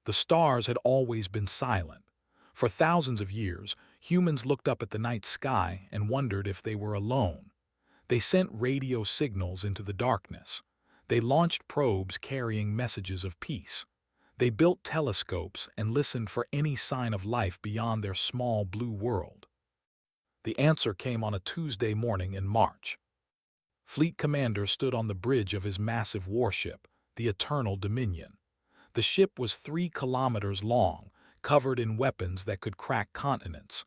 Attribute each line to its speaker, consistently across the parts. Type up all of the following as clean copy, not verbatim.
Speaker 1: The stars had always been silent. For thousands of years, humans looked up at the night sky and wondered if they were alone. They sent radio signals into the darkness. They launched probes carrying messages of peace. They built telescopes and listened for any sign of life beyond their small blue world. The answer came on a Tuesday morning in March. Fleet Commander stood on the bridge of his massive warship, the Eternal Dominion. The ship was 3 kilometers long, covered in weapons that could crack continents.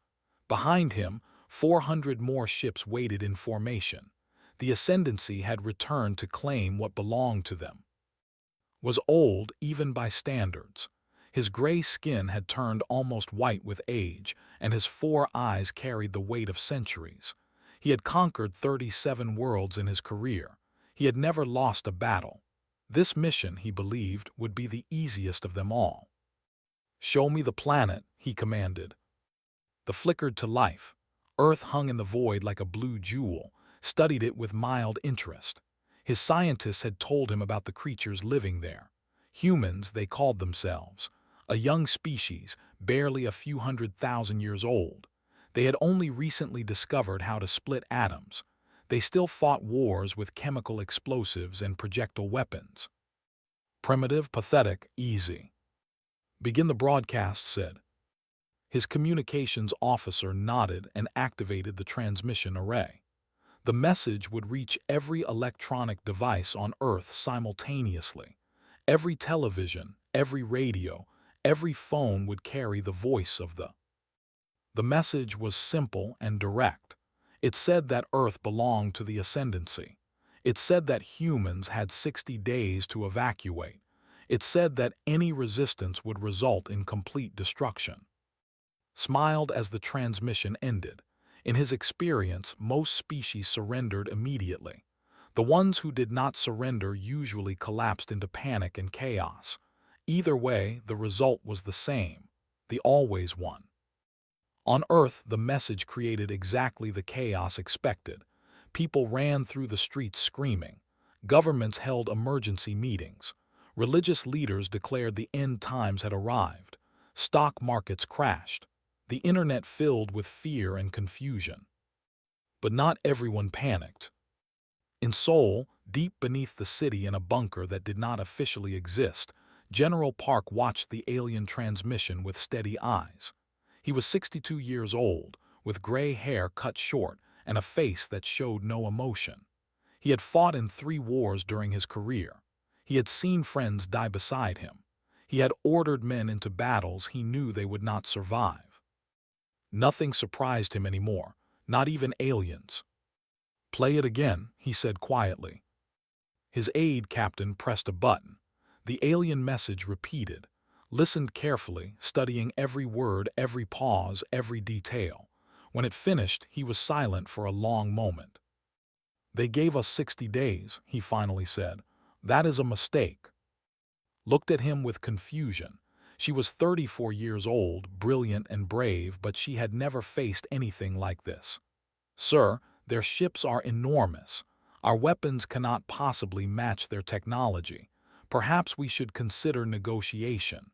Speaker 1: Behind him, 400 more ships waited in formation. The Ascendancy had returned to claim what belonged to them. Was old even by standards. His gray skin had turned almost white with age, and his 4 eyes carried the weight of centuries. He had conquered 37 worlds in his career. He had never lost a battle. This mission, he believed, would be the easiest of them all. "Show me the planet," he commanded. The flickered to life. Earth hung in the void like a blue jewel, studied it with mild interest. His scientists had told him about the creatures living there. Humans, they called themselves. A young species, barely a few 100,000 years old. They had only recently discovered how to split atoms. They still fought wars with chemical explosives and projectile weapons. Primitive, pathetic, easy. "Begin the broadcast," said. His communications officer nodded and activated the transmission array. The message would reach every electronic device on Earth simultaneously. Every television, every radio, every phone would carry the voice of the. The message was simple and direct. It said that Earth belonged to the Ascendancy. It said that humans had 60 days to evacuate. It said that any resistance would result in complete destruction. Smiled as the transmission ended. In his experience, most species surrendered immediately. The ones who did not surrender usually collapsed into panic and chaos. Either way, the result was the same. The always won. On Earth, the message created exactly the chaos expected. People ran through the streets screaming. Governments held emergency meetings. Religious leaders declared the end times had arrived. Stock markets crashed. The internet filled with fear and confusion. But not everyone panicked. In Seoul, deep beneath the city in a bunker that did not officially exist, General Park watched the alien transmission with steady eyes. He was 62 years old, with gray hair cut short and a face that showed no emotion. He had fought in 3 wars during his career. He had seen friends die beside him. He had ordered men into battles he knew they would not survive. Nothing surprised him anymore, not even aliens. "Play it again," he said quietly. His aide captain pressed a button. The alien message repeated, listened carefully, studying every word, every pause, every detail. When it finished, he was silent for a long moment. "They gave us 60 days, he finally said. "That is a mistake." Looked at him with confusion. She was 34 years old, brilliant and brave, but she had never faced anything like this. "Sir, their ships are enormous. Our weapons cannot possibly match their technology. Perhaps we should consider negotiation."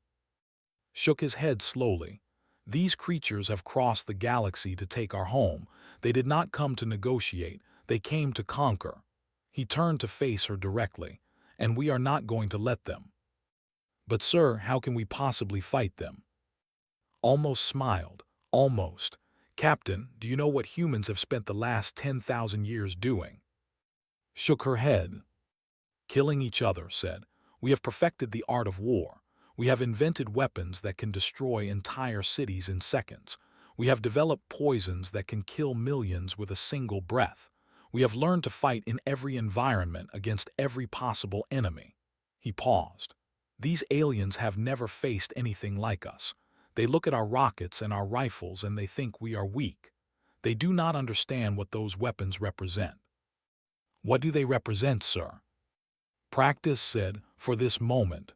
Speaker 1: Shook his head slowly. "These creatures have crossed the galaxy to take our home. They did not come to negotiate, they came to conquer." He turned to face her directly. "And we are not going to let them." "But sir, how can we possibly fight them?" Almost smiled. "Almost. Captain, do you know what humans have spent the last 10,000 years doing?" Shook her head. "Killing each other," said. "We have perfected the art of war. We have invented weapons that can destroy entire cities in seconds. We have developed poisons that can kill millions with a single breath. We have learned to fight in every environment against every possible enemy." He paused. "These aliens have never faced anything like us. They look at our rockets and our rifles and they think we are weak. They do not understand what those weapons represent." "What do they represent, sir?" "Practice," said, "for this moment."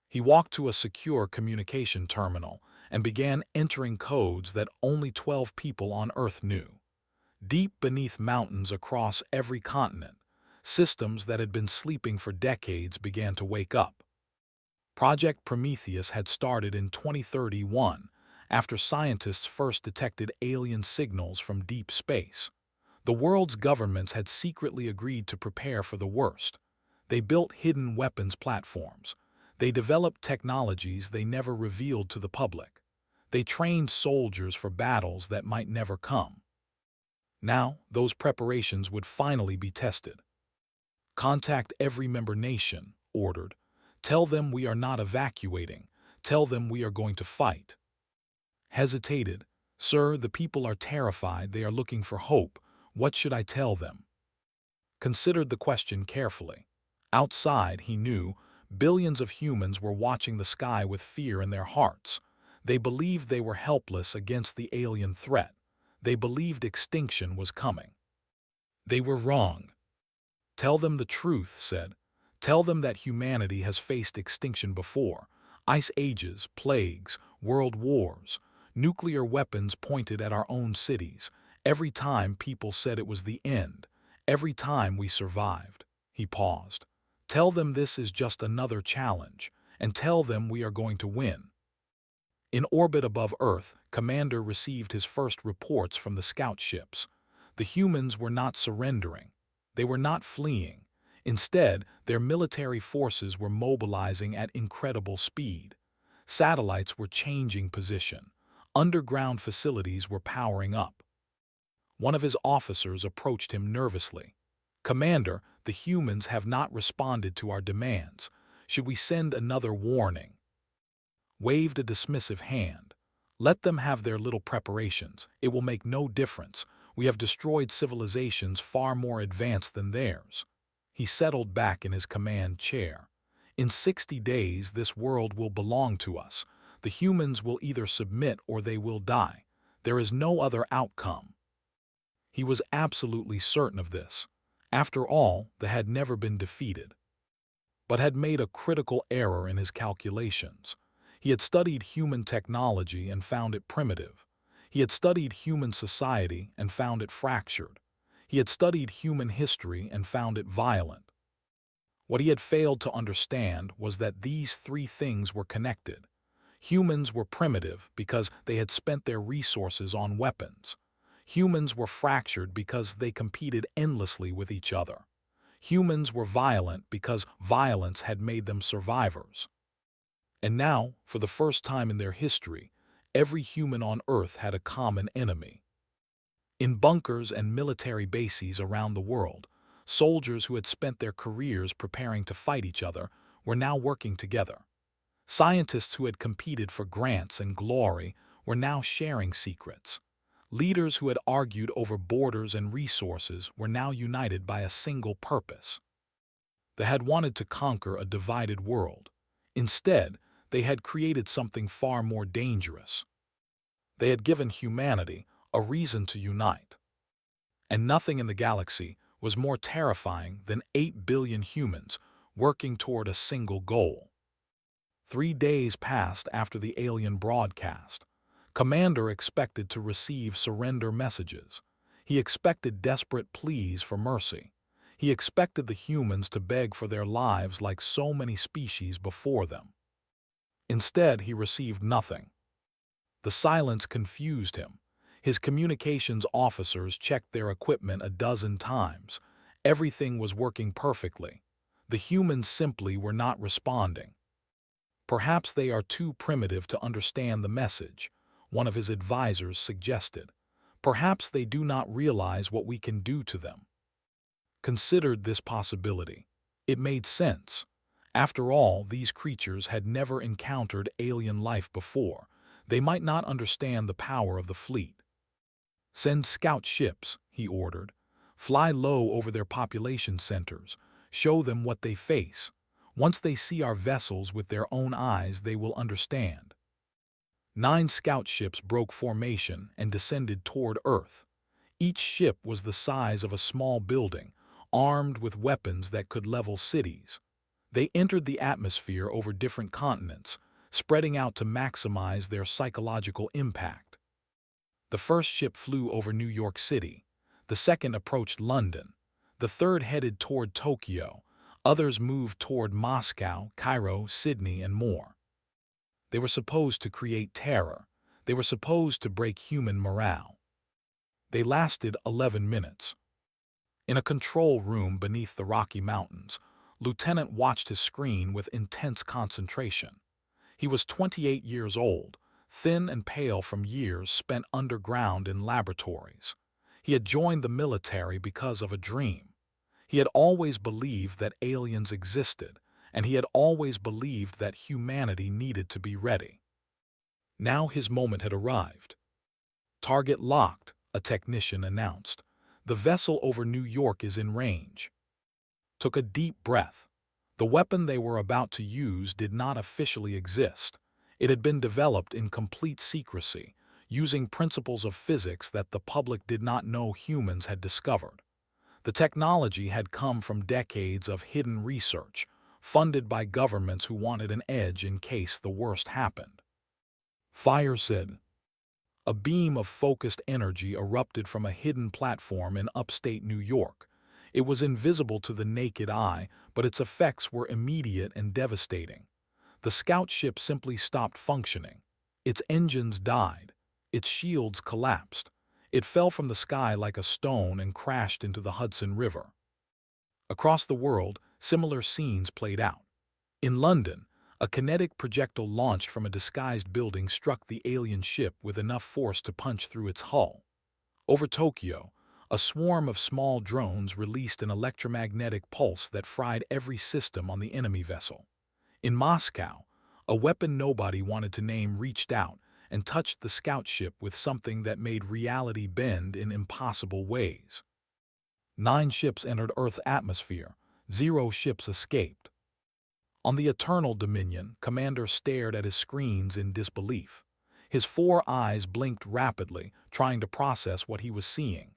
Speaker 1: He walked to a secure communication terminal and began entering codes that only 12 people on Earth knew. Deep beneath mountains across every continent, systems that had been sleeping for decades began to wake up. Project Prometheus had started in 2031 after scientists first detected alien signals from deep space. The world's governments had secretly agreed to prepare for the worst. They built hidden weapons platforms. They developed technologies they never revealed to the public. They trained soldiers for battles that might never come. Now, those preparations would finally be tested. Contact every member nation, ordered. Tell them we are not evacuating. Tell them we are going to fight. Hesitated. Sir, the people are terrified. They are looking for hope. What should I tell them? Considered the question carefully. Outside, he knew, billions of humans were watching the sky with fear in their hearts. They believed they were helpless against the alien threat. They believed extinction was coming. They were wrong. Tell them the truth, said. Tell them that humanity has faced extinction before. Ice ages, plagues, world wars, nuclear weapons pointed at our own cities. Every time people said it was the end. Every time we survived. He paused. Tell them this is just another challenge, and tell them we are going to win. In orbit above Earth, Commander received his first reports from the scout ships. The humans were not surrendering. They were not fleeing. Instead, their military forces were mobilizing at incredible speed. Satellites were changing position. Underground facilities were powering up. One of his officers approached him nervously. Commander, the humans have not responded to our demands. Should we send another warning? Waved a dismissive hand. Let them have their little preparations. It will make no difference. We have destroyed civilizations far more advanced than theirs. He settled back in his command chair. In 60 days, this world will belong to us. The humans will either submit or they will die. There is no other outcome. He was absolutely certain of this. After all, they had never been defeated, but had made a critical error in his calculations. He had studied human technology and found it primitive. He had studied human society and found it fractured. He had studied human history and found it violent. What he had failed to understand was that these three things were connected. Humans were primitive because they had spent their resources on weapons. Humans were fractured because they competed endlessly with each other. Humans were violent because violence had made them survivors. And now, for the first time in their history, every human on Earth had a common enemy. In bunkers and military bases around the world, soldiers who had spent their careers preparing to fight each other were now working together. Scientists who had competed for grants and glory were now sharing secrets. Leaders who had argued over borders and resources were now united by a single purpose. They had wanted to conquer a divided world. Instead, they had created something far more dangerous. They had given humanity a reason to unite. And nothing in the galaxy was more terrifying than 8 billion humans working toward a single goal. 3 days passed after the alien broadcast. Commander expected to receive surrender messages. He expected desperate pleas for mercy. He expected the humans to beg for their lives like so many species before them. Instead, he received nothing. The silence confused him. His communications officers checked their equipment a dozen times. Everything was working perfectly. The humans simply were not responding. Perhaps they are too primitive to understand the message, one of his advisors suggested. Perhaps they do not realize what we can do to them. Considered this possibility. It made sense. After all, these creatures had never encountered alien life before. They might not understand the power of the fleet. Send scout ships, he ordered. Fly low over their population centers. Show them what they face. Once they see our vessels with their own eyes, they will understand. 9 scout ships broke formation and descended toward Earth. Each ship was the size of a small building, armed with weapons that could level cities. They entered the atmosphere over different continents, spreading out to maximize their psychological impact. The first ship flew over New York City. The second approached London. The third headed toward Tokyo, Others moved toward Moscow, Cairo, Sydney, and more. They were supposed to create terror. They were supposed to break human morale. They lasted 11 minutes. In a control room beneath the Rocky Mountains, Lieutenant watched his screen with intense concentration. He was 28 years old, thin and pale from years spent underground in laboratories. He had joined the military because of a dream. He had always believed that aliens existed, and he had always believed that humanity needed to be ready. Now his moment had arrived. "Target locked," a technician announced. "The vessel over New York is in range." Took a deep breath. The weapon they were about to use did not officially exist. It had been developed in complete secrecy, using principles of physics that the public did not know humans had discovered. The technology had come from decades of hidden research, funded by governments who wanted an edge in case the worst happened. Fire said. A beam of focused energy erupted from a hidden platform in upstate New York. It was invisible to the naked eye, but its effects were immediate and devastating. The scout ship simply stopped functioning. Its engines died. Its shields collapsed. It fell from the sky like a stone and crashed into the Hudson River. Across the world, similar scenes played out. In London, a kinetic projectile launched from a disguised building struck the alien ship with enough force to punch through its hull. Over Tokyo, a swarm of small drones released an electromagnetic pulse that fried every system on the enemy vessel. In Moscow, a weapon nobody wanted to name reached out and touched the scout ship with something that made reality bend in impossible ways. 9 ships entered Earth's atmosphere. 0 ships escaped. On the Eternal Dominion, Commander stared at his screens in disbelief. His 4 eyes blinked rapidly, trying to process what he was seeing.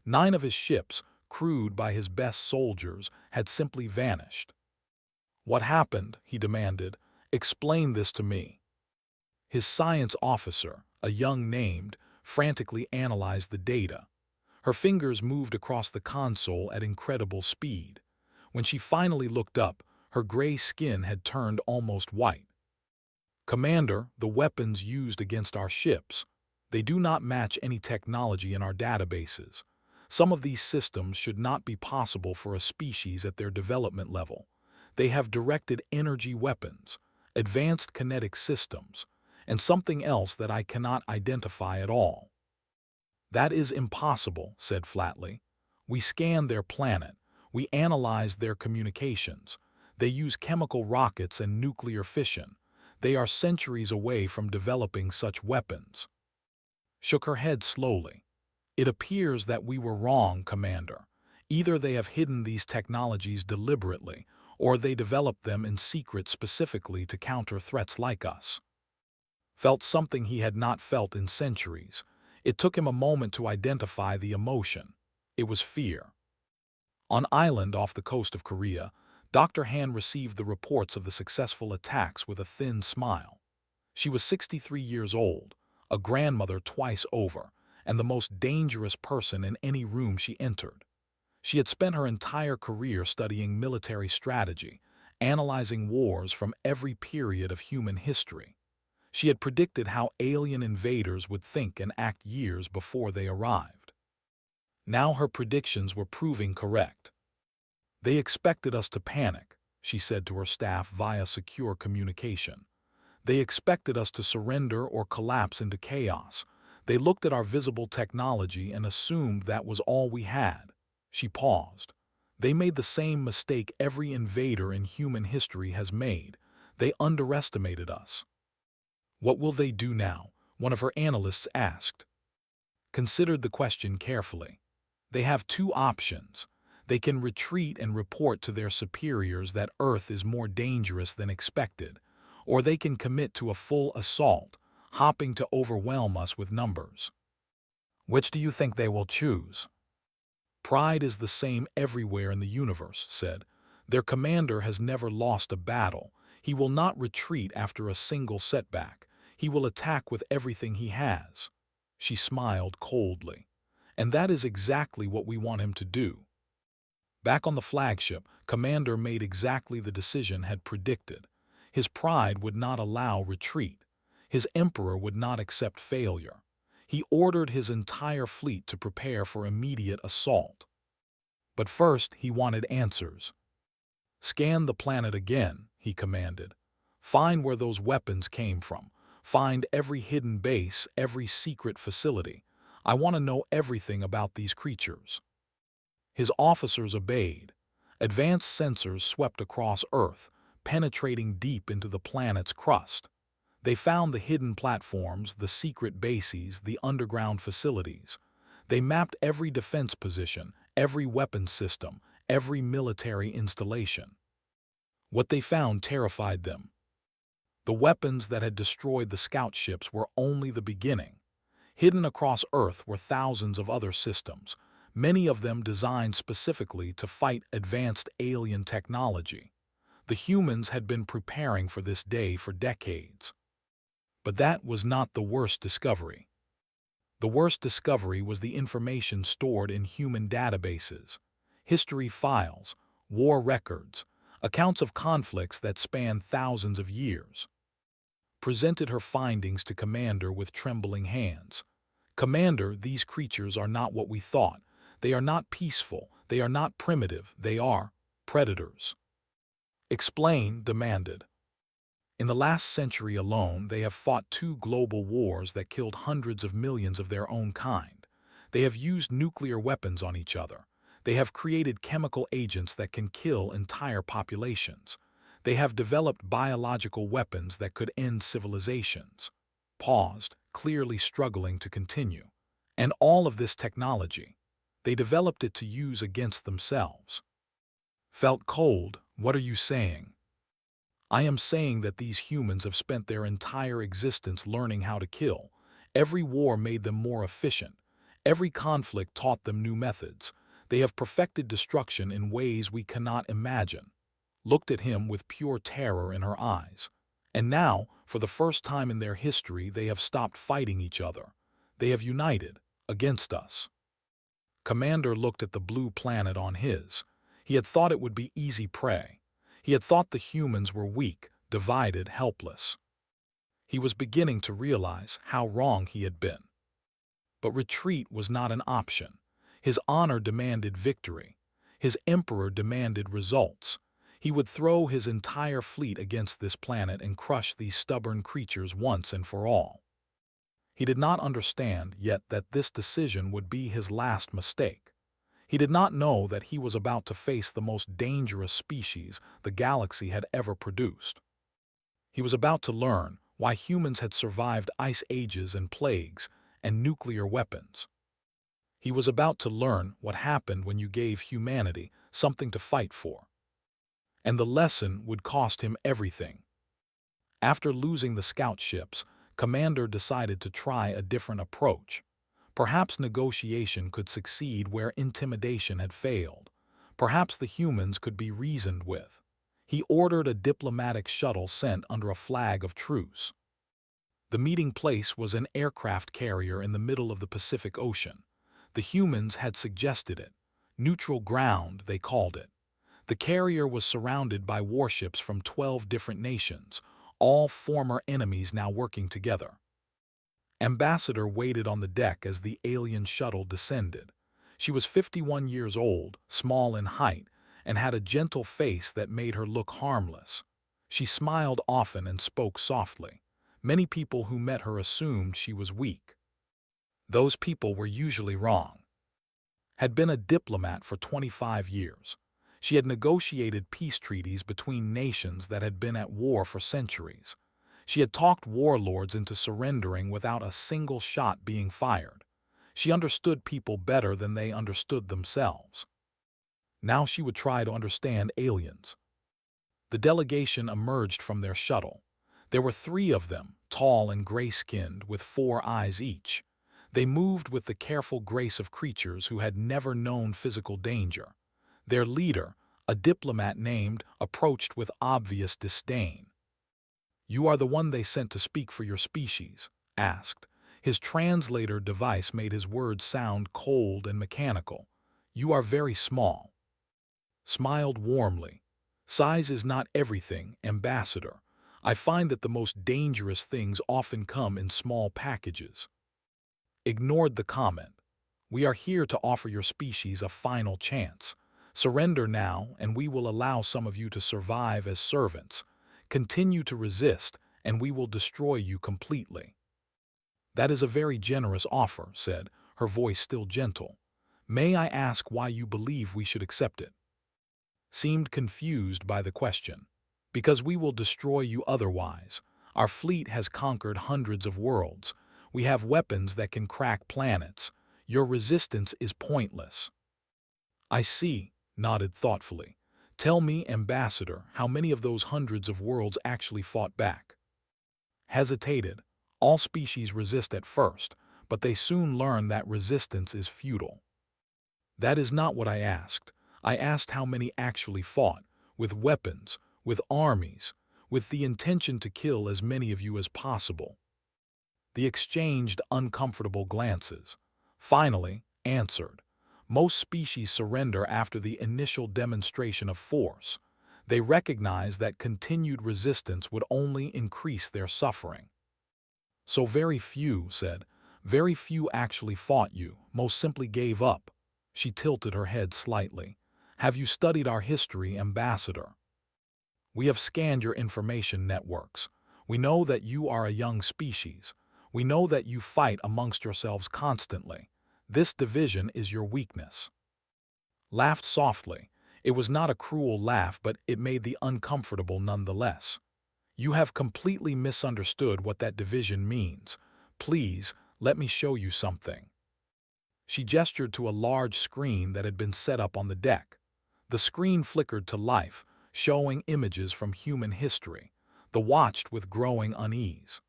Speaker 1: 9 of his ships, crewed by his best soldiers, had simply vanished. "What happened?" he demanded. "Explain this to me." His science officer, a young named, frantically analyzed the data. Her fingers moved across the console at incredible speed. When she finally looked up, her gray skin had turned almost white. "Commander, the weapons used against our ships. They do not match any technology in our databases. Some of these systems should not be possible for a species at their development level. They have directed energy weapons, advanced kinetic systems, and something else that I cannot identify at all." "That is impossible," said flatly. "We scanned their planet. We analyzed their communications. They use chemical rockets and nuclear fission. They are centuries away from developing such weapons." Shook her head slowly. "It appears that we were wrong, Commander. Either they have hidden these technologies deliberately, or they developed them in secret specifically to counter threats like us." Felt something he had not felt in centuries. It took him a moment to identify the emotion. It was fear. On island off the coast of Korea, Dr. Han received the reports of the successful attacks with a thin smile. She was 63 years old, a grandmother twice over, and the most dangerous person in any room she entered. She had spent her entire career studying military strategy, analyzing wars from every period of human history. She had predicted how alien invaders would think and act years before they arrived. Now her predictions were proving correct. "They expected us to panic," she said to her staff via secure communication. "They expected us to surrender or collapse into chaos. They looked at our visible technology and assumed that was all we had." She paused. "They made the same mistake every invader in human history has made. They underestimated us." "What will they do now?" one of her analysts asked. Considered the question carefully. "They have 2 options. They can retreat and report to their superiors that Earth is more dangerous than expected, or they can commit to a full assault, hoping to overwhelm us with numbers." "Which do you think they will choose?" "Pride is the same everywhere in the universe," said. "Their commander has never lost a battle. He will not retreat after a single setback. He will attack with everything he has." She smiled coldly. "And that is exactly what we want him to do." Back on the flagship, Commander made exactly the decision had predicted. His pride would not allow retreat. His emperor would not accept failure. He ordered his entire fleet to prepare for immediate assault. But first, he wanted answers. "Scan the planet again," he commanded. "Find where those weapons came from. Find every hidden base, every secret facility. I want to know everything about these creatures." His officers obeyed. Advanced sensors swept across Earth, penetrating deep into the planet's crust. They found the hidden platforms, the secret bases, the underground facilities. They mapped every defense position, every weapon system, every military installation. What they found terrified them. The weapons that had destroyed the scout ships were only the beginning. Hidden across Earth were thousands of other systems, many of them designed specifically to fight advanced alien technology. The humans had been preparing for this day for decades. But that was not the worst discovery. The worst discovery was the information stored in human databases, history files, war records, accounts of conflicts that spanned thousands of years. Presented her findings to Commander with trembling hands. "Commander, these creatures are not what we thought. They are not peaceful. They are not primitive. They are predators." "Explain," demanded. "In the last century alone, they have fought 2 global wars that killed hundreds of millions of their own kind. They have used nuclear weapons on each other. They have created chemical agents that can kill entire populations. They have developed biological weapons that could end civilizations." Paused, clearly struggling to continue. "And all of this technology, they developed it to use against themselves." Felt cold. "What are you saying?" "I am saying that these humans have spent their entire existence learning how to kill. Every war made them more efficient. Every conflict taught them new methods. They have perfected destruction in ways we cannot imagine." Looked at him with pure terror in her eyes. "And now, for the first time in their history, they have stopped fighting each other. They have united against us." Commander looked at the blue planet on his. He had thought it would be easy prey. He had thought the humans were weak, divided, helpless. He was beginning to realize how wrong he had been. But retreat was not an option. His honor demanded victory. His emperor demanded results. He would throw his entire fleet against this planet and crush these stubborn creatures once and for all. He did not understand yet that this decision would be his last mistake. He did not know that he was about to face the most dangerous species the galaxy had ever produced. He was about to learn why humans had survived ice ages and plagues and nuclear weapons. He was about to learn what happened when you gave humanity something to fight for. And the lesson would cost him everything. After losing the scout ships, Commander decided to try a different approach. Perhaps negotiation could succeed where intimidation had failed. Perhaps the humans could be reasoned with. He ordered a diplomatic shuttle sent under a flag of truce. The meeting place was an aircraft carrier in the middle of the Pacific Ocean. The humans had suggested it. Neutral ground, they called it. The carrier was surrounded by warships from 12 different nations, all former enemies now working together. Ambassador waited on the deck as the alien shuttle descended. She was 51 years old, small in height, and had a gentle face that made her look harmless. She smiled often and spoke softly. Many people who met her assumed she was weak. Those people were usually wrong. Had been a diplomat for 25 years. She had negotiated peace treaties between nations that had been at war for centuries. She had talked warlords into surrendering without a single shot being fired. She understood people better than they understood themselves. Now she would try to understand aliens. The delegation emerged from their shuttle. There were 3 of them, tall and gray-skinned, with 4 eyes each. They moved with the careful grace of creatures who had never known physical danger. Their leader, a diplomat named, approached with obvious disdain. "You are the one they sent to speak for your species?" asked. His translator device made his words sound cold and mechanical. "You are very small." smiled warmly. Size is not everything, Ambassador. I find that the most dangerous things often come in small packages. Ignored the comment. We are here to offer your species a final chance. Surrender now, and we will allow some of you to survive as servants. Continue to resist, and we will destroy you completely. That is a very generous offer, said, her voice still gentle. May I ask why you believe we should accept it? Seemed confused by the question. Because we will destroy you otherwise. Our fleet has conquered hundreds of worlds. We have weapons that can crack planets. Your resistance is pointless. I see, nodded thoughtfully. Tell me, Ambassador, how many of those hundreds of worlds actually fought back? Hesitated. All species resist at first, but they soon learn that resistance is futile. That is not what I asked. I asked how many actually fought, with weapons, with armies, with the intention to kill as many of you as possible. They exchanged uncomfortable glances. Finally, answered. Most species surrender after the initial demonstration of force. They recognize that continued resistance would only increase their suffering. So very few, said, very few actually fought you, most simply gave up. She tilted her head slightly. Have you studied our history, Ambassador? We have scanned your information networks. We know that you are a young species. We know that you fight amongst yourselves constantly. This division is your weakness. Laughed softly. It was not a cruel laugh, but it made the uncomfortable nonetheless. You have completely misunderstood what that division means. Please, let me show you something. She gestured to a large screen that had been set up on the deck. The screen flickered to life, showing images from human history. The watched with growing unease.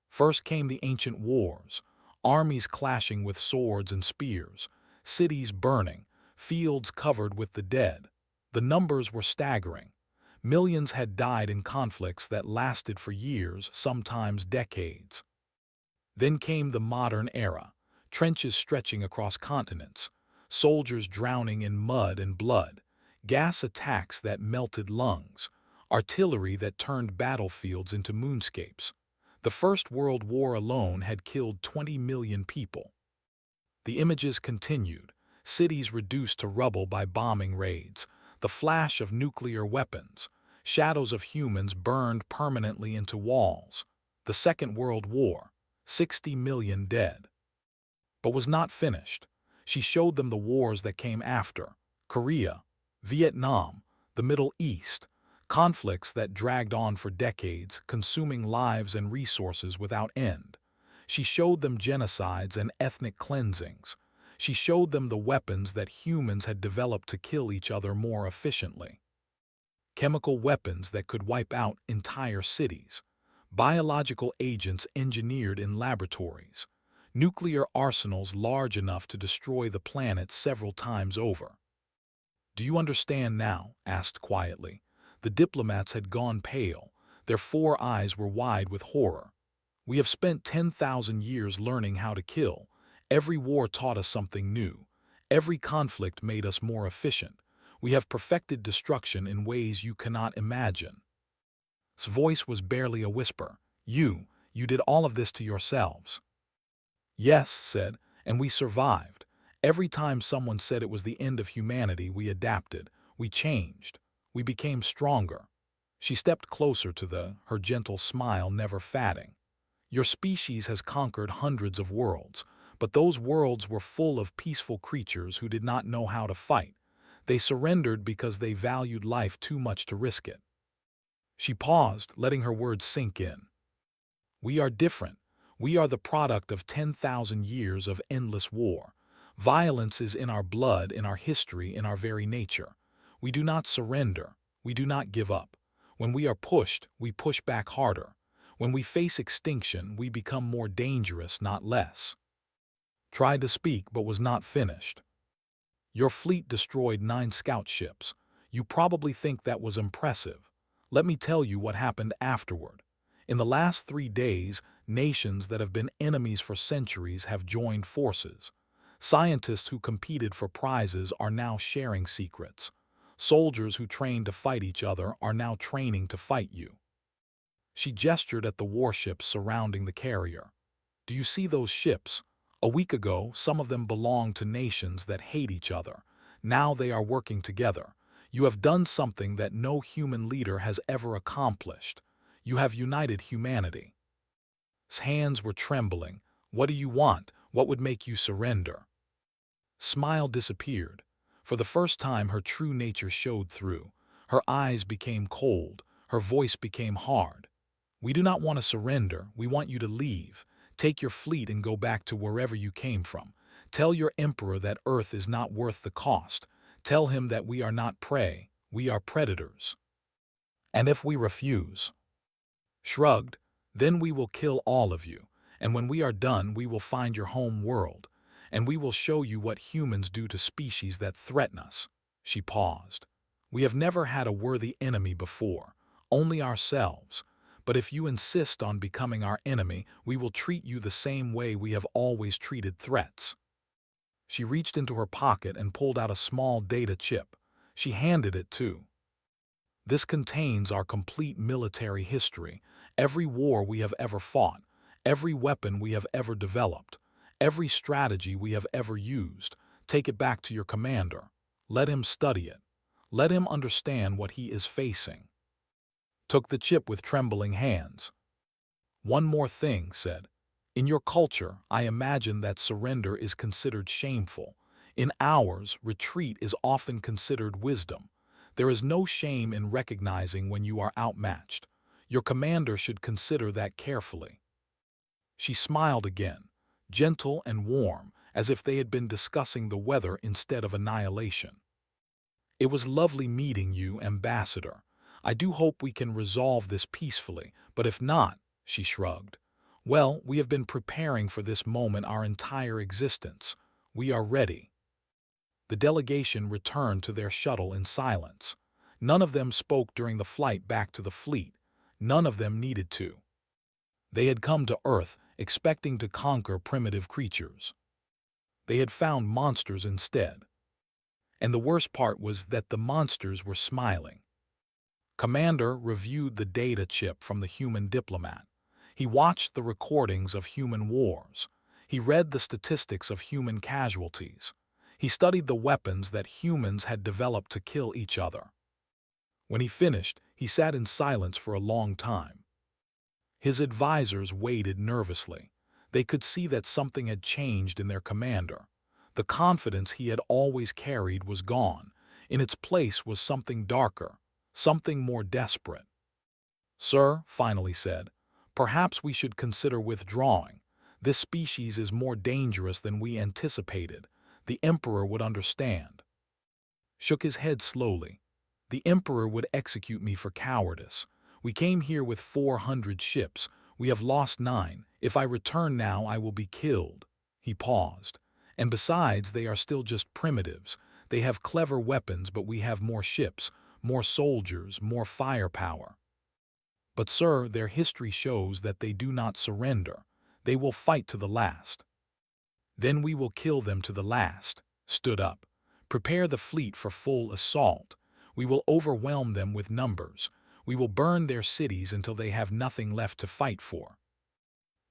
Speaker 1: First came the ancient wars, armies clashing with swords and spears, cities burning, fields covered with the dead. The numbers were staggering. Millions had died in conflicts that lasted for years, sometimes decades. Then came the modern era, trenches stretching across continents, soldiers drowning in mud and blood, gas attacks that melted lungs, artillery that turned battlefields into moonscapes. The First World War alone had killed 20 million people. The images continued, cities reduced to rubble by bombing raids, the flash of nuclear weapons, shadows of humans burned permanently into walls. The Second World War, 60 million dead. But was not finished. She showed them the wars that came after, Korea, Vietnam, the Middle East, conflicts that dragged on for decades, consuming lives and resources without end. She showed them genocides and ethnic cleansings. She showed them the weapons that humans had developed to kill each other more efficiently. Chemical weapons that could wipe out entire cities. Biological agents engineered in laboratories. Nuclear arsenals large enough to destroy the planet several times over. Do you understand now? Asked quietly. The diplomats had gone pale. Their 4 eyes were wide with horror. We have spent 10,000 years learning how to kill. Every war taught us something new. Every conflict made us more efficient. We have perfected destruction in ways you cannot imagine. His voice was barely a whisper. You did all of this to yourselves. Yes, said, and we survived. Every time someone said it was the end of humanity, we adapted, we changed, we became stronger. She stepped closer to her gentle smile never fading. Your species has conquered hundreds of worlds, but those worlds were full of peaceful creatures who did not know how to fight. They surrendered because they valued life too much to risk it. She paused, letting her words sink in. We are different. We are the product of 10,000 years of endless war. Violence is in our blood, in our history, in our very nature. We do not surrender. We do not give up. When we are pushed, we push back harder. When we face extinction, we become more dangerous, not less. Tried to speak, but was not finished. Your fleet destroyed 9 scout ships. You probably think that was impressive. Let me tell you what happened afterward. In the last 3 days, nations that have been enemies for centuries have joined forces. Scientists who competed for prizes are now sharing secrets. Soldiers who trained to fight each other are now training to fight you." She gestured at the warships surrounding the carrier. "Do you see those ships? A week ago, some of them belonged to nations that hate each other. Now they are working together. You have done something that no human leader has ever accomplished. You have united humanity." His hands were trembling. "What do you want? What would make you surrender?" Smile disappeared. For the first time, her true nature showed through. Her eyes became cold. Her voice became hard. "We do not want to surrender. We want you to leave. Take your fleet and go back to wherever you came from. Tell your emperor that Earth is not worth the cost. Tell him that we are not prey. We are predators. And if we refuse," shrugged, "then we will kill all of you. And when we are done, we will find your home world. And we will show you what humans do to species that threaten us." She paused. "We have never had a worthy enemy before, only ourselves. But if you insist on becoming our enemy, we will treat you the same way we have always treated threats." She reached into her pocket and pulled out a small data chip. She handed it to. "This contains our complete military history, every war we have ever fought, every weapon we have ever developed, every strategy we have ever used. Take it back to your commander. Let him study it. Let him understand what he is facing." Took the chip with trembling hands. "One more thing," said. "In your culture, I imagine that surrender is considered shameful. In ours, retreat is often considered wisdom. There is no shame in recognizing when you are outmatched. Your commander should consider that carefully." She smiled again, gentle and warm, as if they had been discussing the weather instead of annihilation. "It was lovely meeting you, Ambassador. I do hope we can resolve this peacefully, but if not," she shrugged, "well, we have been preparing for this moment our entire existence. We are ready." The delegation returned to their shuttle in silence. None of them spoke during the flight back to the fleet. None of them needed to. They had come to Earth expecting to conquer primitive creatures. They had found monsters instead. And the worst part was that the monsters were smiling. Commander reviewed the data chip from the human diplomat. He watched the recordings of human wars. He read the statistics of human casualties. He studied the weapons that humans had developed to kill each other. When he finished, he sat in silence for a long time. His advisors waited nervously. They could see that something had changed in their commander. The confidence he had always carried was gone. In its place was something darker, something more desperate. "Sir," finally said, "perhaps we should consider withdrawing. This species is more dangerous than we anticipated. The Emperor would understand." Shook his head slowly. "The Emperor would execute me for cowardice. We came here with 400 ships. We have lost 9. If I return now, I will be killed." He paused. "And besides, they are still just primitives. They have clever weapons, but we have more ships, more soldiers, more firepower. But, sir, their history shows that they do not surrender. They will fight to the last." "Then we will kill them to the last." Stood up. "Prepare the fleet for full assault. We will overwhelm them with numbers. We will burn their cities until they have nothing left to fight for."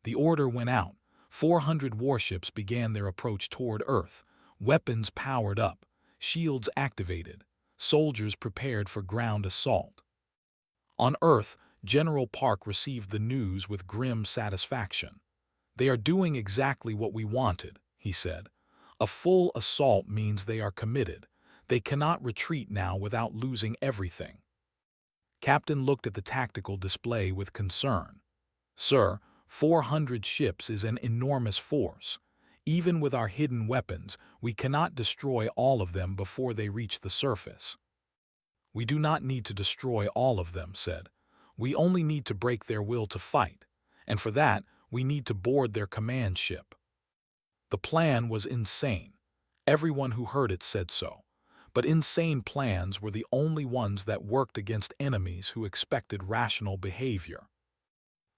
Speaker 1: The order went out. 400 warships began their approach toward Earth, weapons powered up, shields activated, soldiers prepared for ground assault. On Earth, General Park received the news with grim satisfaction. "They are doing exactly what we wanted," he said. "A full assault means they are committed. They cannot retreat now without losing everything." Captain looked at the tactical display with concern. "Sir, 400 ships is an enormous force. Even with our hidden weapons, we cannot destroy all of them before they reach the surface." "We do not need to destroy all of them," said. "We only need to break their will to fight. And for that, we need to board their command ship." The plan was insane. Everyone who heard it said so. But insane plans were the only ones that worked against enemies who expected rational behavior.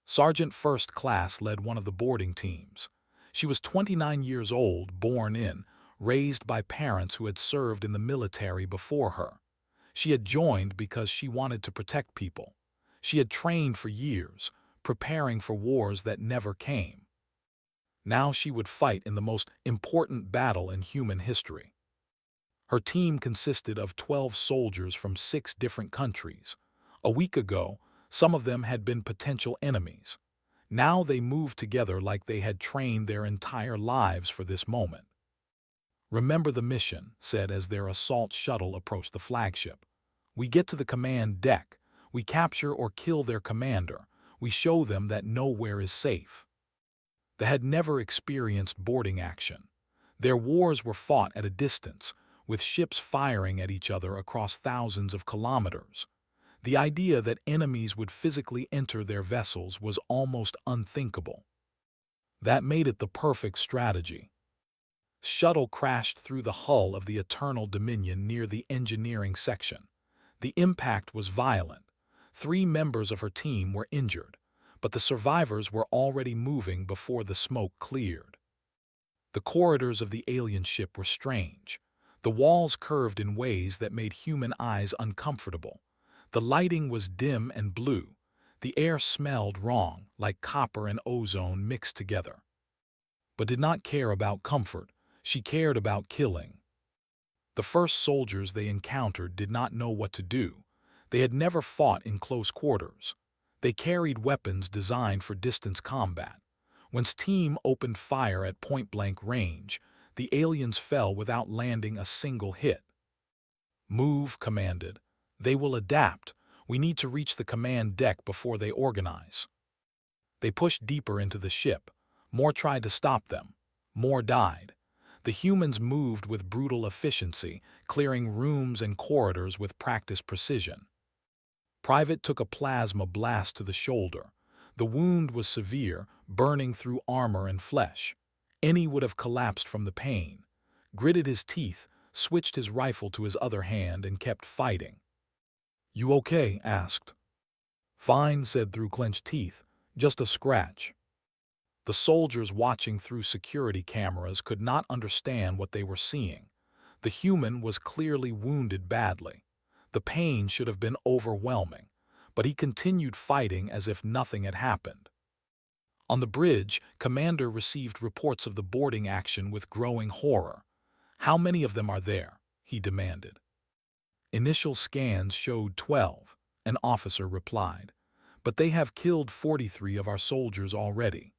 Speaker 1: Sergeant First Class led one of the boarding teams. She was 29 years old, born in, raised by parents who had served in the military before her. She had joined because she wanted to protect people. She had trained for years, preparing for wars that never came. Now she would fight in the most important battle in human history. Her team consisted of 12 soldiers from 6 different countries. A week ago, some of them had been potential enemies. Now they moved together like they had trained their entire lives for this moment. "Remember the mission," said as their assault shuttle approached the flagship. "We get to the command deck. We capture or kill their commander. We show them that nowhere is safe." They had never experienced boarding action. Their wars were fought at a distance, with ships firing at each other across thousands of kilometers. The idea that enemies would physically enter their vessels was almost unthinkable. That made it the perfect strategy. Shuttle crashed through the hull of the Eternal Dominion near the engineering section. The impact was violent. 3 members of her team were injured, but the survivors were already moving before the smoke cleared. The corridors of the alien ship were strange. The walls curved in ways that made human eyes uncomfortable. The lighting was dim and blue. The air smelled wrong, like copper and ozone mixed together. But did not care about comfort. She cared about killing. The first soldiers they encountered did not know what to do. They had never fought in close quarters. They carried weapons designed for distance combat. When's team opened fire at point-blank range, the aliens fell without landing a single hit. "Move," commanded. "They will adapt. We need to reach the command deck before they organize." They pushed deeper into the ship. More tried to stop them. More died. The humans moved with brutal efficiency, clearing rooms and corridors with practiced precision. Private took a plasma blast to the shoulder. The wound was severe, burning through armor and flesh. Any would have collapsed from the pain. Gritted his teeth, switched his rifle to his other hand, and kept fighting. "You okay?" asked. "Fine," said through clenched teeth. "Just a scratch." The soldiers watching through security cameras could not understand what they were seeing. The human was clearly wounded badly. The pain should have been overwhelming, but he continued fighting as if nothing had happened. On the bridge, Commander received reports of the boarding action with growing horror. "How many of them are there?" he demanded. Initial scans showed 12, an officer replied. "But they have killed 43 of our soldiers already."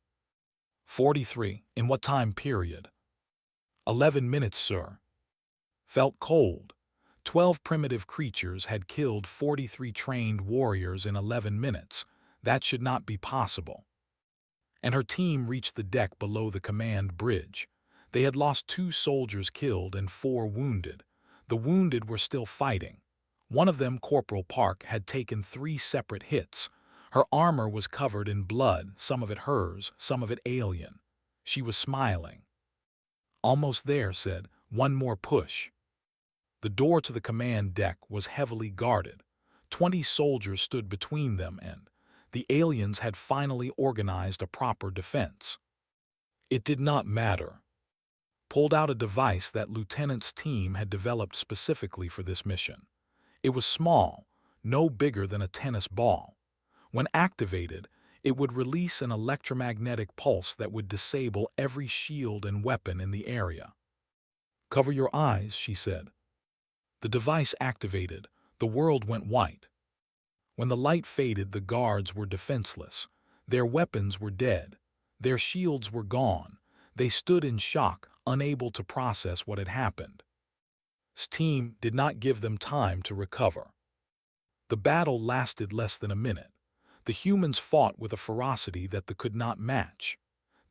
Speaker 1: 43? In what time period? 11 minutes, sir." Felt cold. 12 primitive creatures had killed 43 trained warriors in 11 minutes. That should not be possible. And her team reached the deck below the command bridge. They had lost 2 soldiers killed and 4 wounded. The wounded were still fighting. One of them, Corporal Park, had taken 3 separate hits. Her armor was covered in blood, some of it hers, some of it alien. She was smiling. "Almost there," said. "One more push." The door to the command deck was heavily guarded. 20 soldiers stood between them, and the aliens had finally organized a proper defense. It did not matter. Pulled out a device that Lieutenant's team had developed specifically for this mission. It was small, no bigger than a tennis ball. When activated, it would release an electromagnetic pulse that would disable every shield and weapon in the area. "Cover your eyes," she said. The device activated. The world went white. When the light faded, the guards were defenseless. Their weapons were dead. Their shields were gone. They stood in shock, unable to process what had happened. His team did not give them time to recover. The battle lasted less than a minute. The humans fought with a ferocity that they could not match.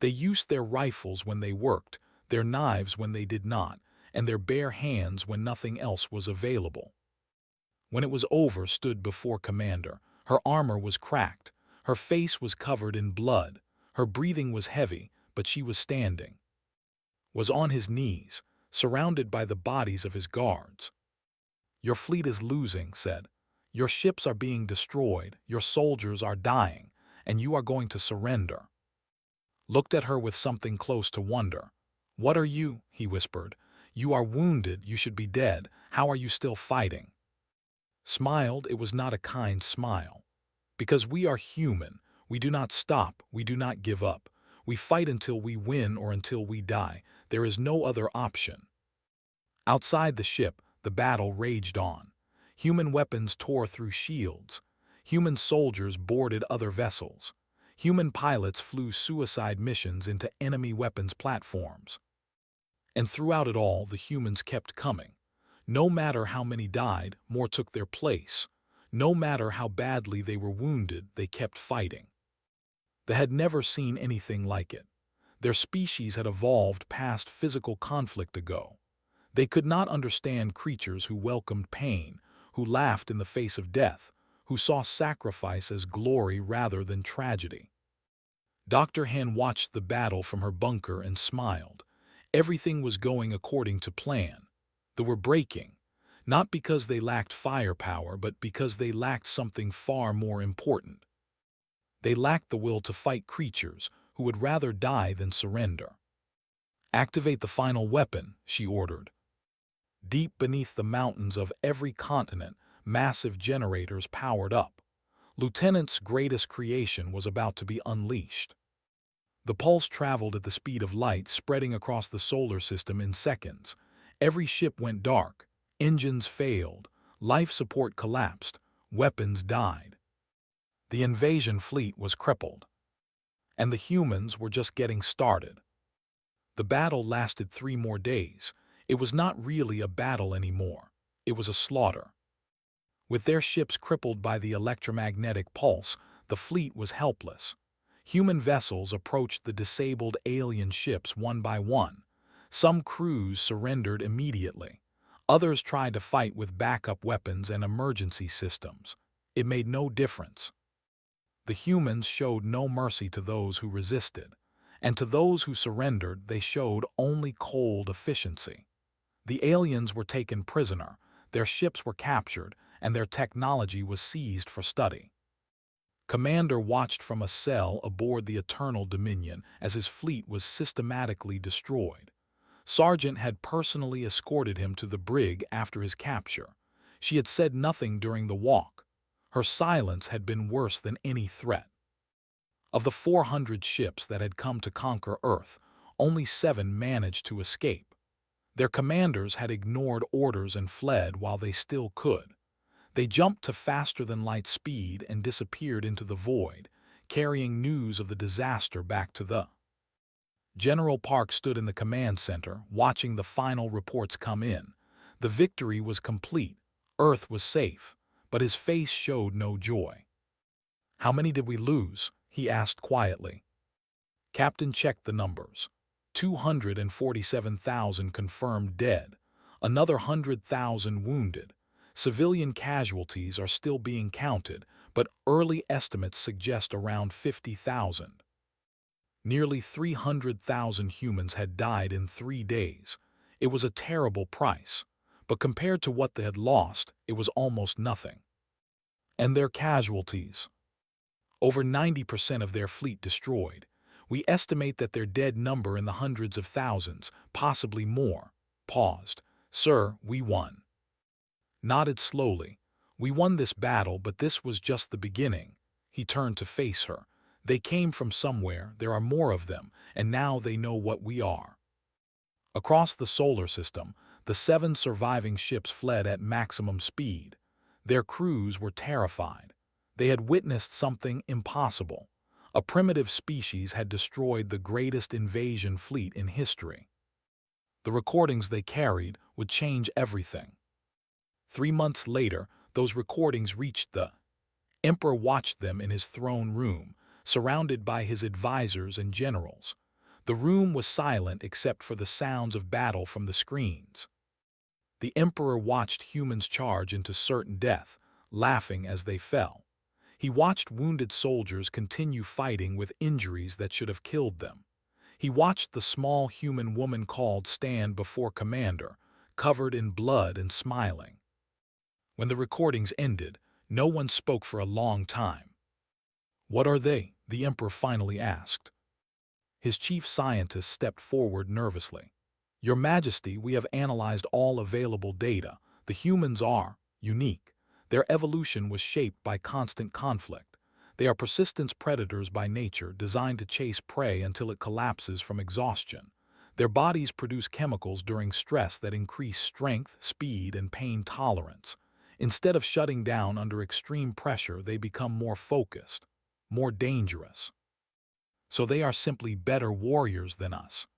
Speaker 1: They used their rifles when they worked, their knives when they did not, and their bare hands when nothing else was available. When it was over, stood before Commander. Her armor was cracked. Her face was covered in blood. Her breathing was heavy, but she was standing. Was on his knees, surrounded by the bodies of his guards. "Your fleet is losing," said. "Your ships are being destroyed, your soldiers are dying, and you are going to surrender." Looked at her with something close to wonder. "What are you?" he whispered. "You are wounded, you should be dead. How are you still fighting?" Smiled, it was not a kind smile. Because we are human, we do not stop, we do not give up. We fight until we win or until we die. There is no other option. Outside the ship, the battle raged on. Human weapons tore through shields. Human soldiers boarded other vessels. Human pilots flew suicide missions into enemy weapons platforms. And throughout it all, the humans kept coming. No matter how many died, more took their place. No matter how badly they were wounded, they kept fighting. They had never seen anything like it. Their species had evolved past physical conflict ago. They could not understand creatures who welcomed pain, who laughed in the face of death, who saw sacrifice as glory rather than tragedy. Dr. Han watched the battle from her bunker and smiled. Everything was going according to plan. They were breaking, not because they lacked firepower, but because they lacked something far more important. They lacked the will to fight creatures who would rather die than surrender. "Activate the final weapon," she ordered. Deep beneath the mountains of every continent, massive generators powered up. Lieutenant's greatest creation was about to be unleashed. The pulse traveled at the speed of light, spreading across the solar system in seconds. Every ship went dark. Engines failed. Life support collapsed. Weapons died. The invasion fleet was crippled. And the humans were just getting started. The battle lasted 3 more days. It was not really a battle anymore. It was a slaughter. With their ships crippled by the electromagnetic pulse, the fleet was helpless. Human vessels approached the disabled alien ships one by one. Some crews surrendered immediately. Others tried to fight with backup weapons and emergency systems. It made no difference. The humans showed no mercy to those who resisted, and to those who surrendered they showed only cold efficiency. The aliens were taken prisoner, their ships were captured, and their technology was seized for study. Commander watched from a cell aboard the Eternal Dominion as his fleet was systematically destroyed. Sergeant had personally escorted him to the brig after his capture. She had said nothing during the walk. Her silence had been worse than any threat. Of the 400 ships that had come to conquer Earth, only 7 managed to escape. Their commanders had ignored orders and fled while they still could. They jumped to faster-than-light speed and disappeared into the void, carrying news of the disaster back to the. General Park stood in the command center, watching the final reports come in. The victory was complete. Earth was safe, but his face showed no joy. "How many did we lose?" he asked quietly. Captain checked the numbers. 247,000 confirmed dead, another 100,000 wounded. Civilian casualties are still being counted, but early estimates suggest around 50,000. Nearly 300,000 humans had died in 3 days. It was a terrible price, but compared to what they had lost, it was almost nothing. And their casualties? Over 90% of their fleet destroyed. We estimate that their dead number in the hundreds of thousands, possibly more. Paused. "Sir, we won." Nodded slowly. "We won this battle, but this was just the beginning." He turned to face her. "They came from somewhere, there are more of them, and now they know what we are." Across the solar system, the 7 surviving ships fled at maximum speed. Their crews were terrified. They had witnessed something impossible. A primitive species had destroyed the greatest invasion fleet in history. The recordings they carried would change everything. 3 months later, those recordings reached the. Emperor watched them in his throne room, surrounded by his advisors and generals. The room was silent except for the sounds of battle from the screens. The Emperor watched humans charge into certain death, laughing as they fell. He watched wounded soldiers continue fighting with injuries that should have killed them. He watched the small human woman called stand before Commander, covered in blood and smiling. When the recordings ended, no one spoke for a long time. "What are they?" the Emperor finally asked. His chief scientist stepped forward nervously. "Your Majesty, we have analyzed all available data. The humans are unique. Their evolution was shaped by constant conflict. They are persistent predators by nature, designed to chase prey until it collapses from exhaustion. Their bodies produce chemicals during stress that increase strength, speed, and pain tolerance. Instead of shutting down under extreme pressure, they become more focused, more dangerous. So they are simply better warriors than us.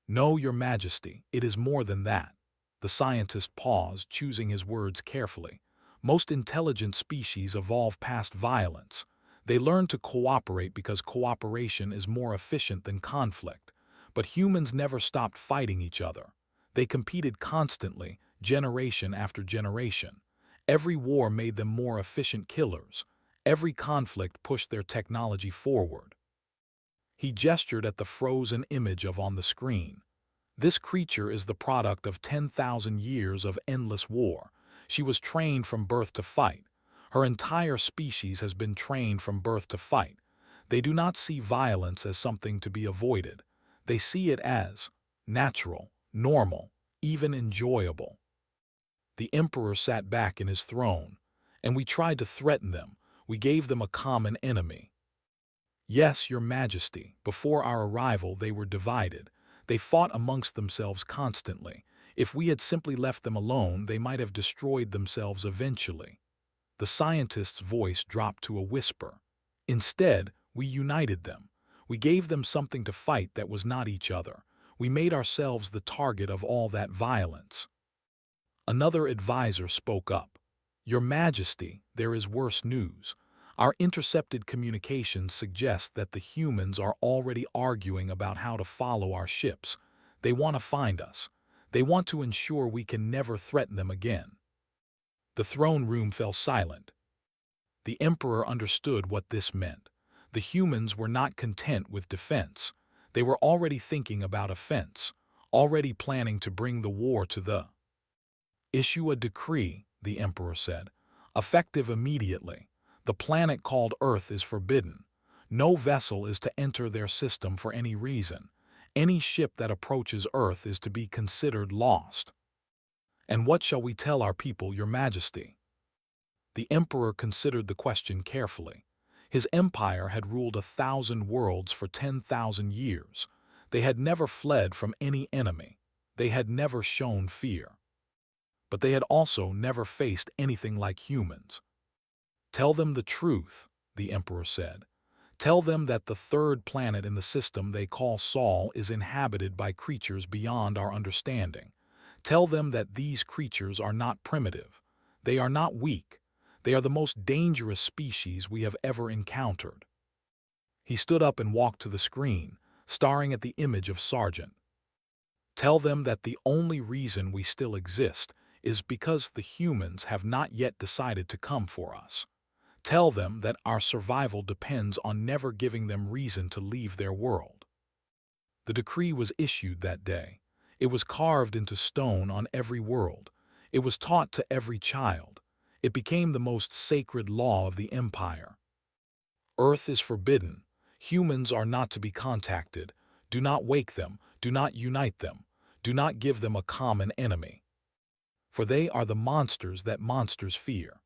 Speaker 1: No, Your Majesty, it is more than that. The scientist paused, choosing his words carefully. Most intelligent species evolve past violence. They learn to cooperate because cooperation is more efficient than conflict. But humans never stopped fighting each other. They competed constantly, generation after generation. Every war made them more efficient killers. Every conflict pushed their technology forward. He gestured at the frozen image on the screen. This creature is the product of 10,000 years of endless war. She was trained from birth to fight. Her entire species has been trained from birth to fight. They do not see violence as something to be avoided. They see it as natural, normal, even enjoyable. The emperor sat back in his throne, and we tried to threaten them. We gave them a common enemy. Yes, Your Majesty, before our arrival they were divided. They fought amongst themselves constantly. If we had simply left them alone, they might have destroyed themselves eventually. The scientist's voice dropped to a whisper. Instead, we united them. We gave them something to fight that was not each other. We made ourselves the target of all that violence. Another advisor spoke up. Your Majesty, there is worse news. Our intercepted communications suggest that the humans are already arguing about how to follow our ships. They want to find us. They want to ensure we can never threaten them again. The throne room fell silent. The Emperor understood what this meant. The humans were not content with defense. They were already thinking about offense, already planning to bring the war to the Issue a decree, the Emperor said, effective immediately. The planet called Earth is forbidden. No vessel is to enter their system for any reason. Any ship that approaches Earth is to be considered lost. And what shall we tell our people, Your Majesty? The Emperor considered the question carefully. His empire had ruled 1,000 worlds for 10,000 years. They had never fled from any enemy. They had never shown fear. But they had also never faced anything like humans. Tell them the truth, the Emperor said. Tell them that the third planet in the system they call Sol is inhabited by creatures beyond our understanding. Tell them that these creatures are not primitive. They are not weak. They are the most dangerous species we have ever encountered. He stood up and walked to the screen, staring at the image of Sergeant. Tell them that the only reason we still exist is because the humans have not yet decided to come for us. Tell them that our survival depends on never giving them reason to leave their world. The decree was issued that day. It was carved into stone on every world. It was taught to every child. It became the most sacred law of the empire. Earth is forbidden. Humans are not to be contacted. Do not wake them. Do not unite them. Do not give them a common enemy. For they are the monsters that monsters fear.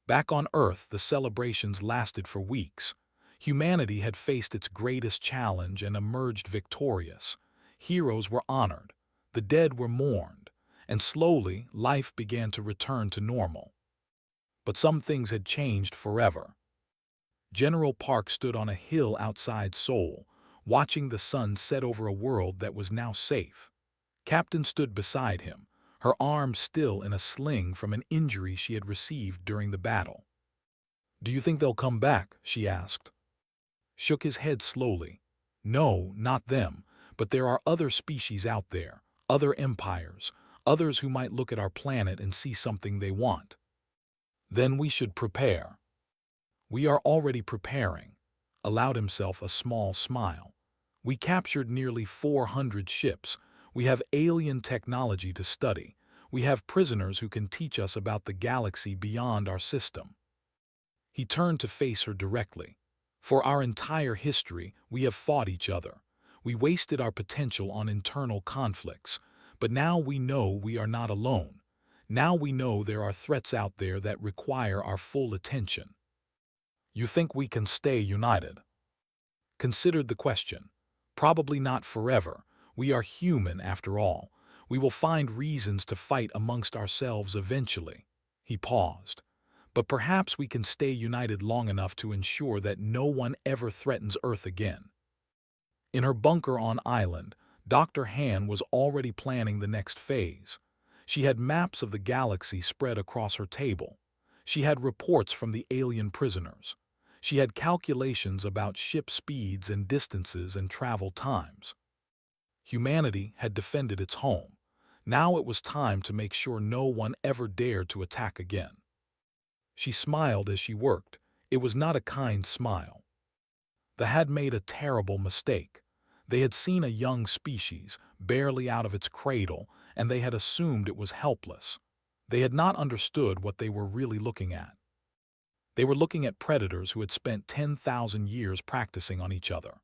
Speaker 1: Back on Earth, the celebrations lasted for weeks. Humanity had faced its greatest challenge and emerged victorious. Heroes were honored. The dead were mourned. And slowly, life began to return to normal. But some things had changed forever. General Park stood on a hill outside Seoul, watching the sun set over a world that was now safe. Captain stood beside him, her arm still in a sling from an injury she had received during the battle. "Do you think they'll come back?" she asked. Shook his head slowly. "No, not them, but there are other species out there, other empires, others who might look at our planet and see something they want. Then we should prepare." "We are already preparing," allowed himself a small smile. "We captured nearly 400 ships. We have alien technology to study. We have prisoners who can teach us about the galaxy beyond our system." He turned to face her directly. "For our entire history, we have fought each other. We wasted our potential on internal conflicts. But now we know we are not alone. Now we know there are threats out there that require our full attention. You think we can stay united? Considered the question. Probably not forever. We are human after all. We will find reasons to fight amongst ourselves eventually. He paused. But perhaps we can stay united long enough to ensure that no one ever threatens Earth again. In her bunker on island, Dr. Han was already planning the next phase. She had maps of the galaxy spread across her table. She had reports from the alien prisoners. She had calculations about ship speeds and distances and travel times. Humanity had defended its home. Now it was time to make sure no one ever dared to attack again. She smiled as she worked. It was not a kind smile. They had made a terrible mistake. They had seen a young species, barely out of its cradle, and they had assumed it was helpless. They had not understood what they were really looking at. They were looking at predators who had spent 10,000 years practicing on each other.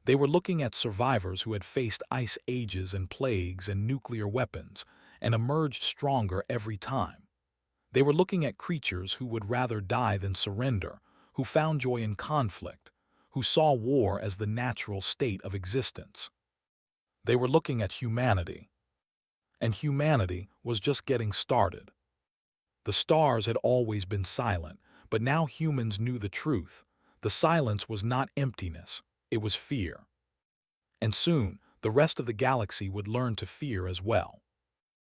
Speaker 1: They were looking at survivors who had faced ice ages and plagues and nuclear weapons and emerged stronger every time. They were looking at creatures who would rather die than surrender, who found joy in conflict, who saw war as the natural state of existence. They were looking at humanity. And humanity was just getting started. The stars had always been silent, but now humans knew the truth. The silence was not emptiness, it was fear. And soon, the rest of the galaxy would learn to fear as well.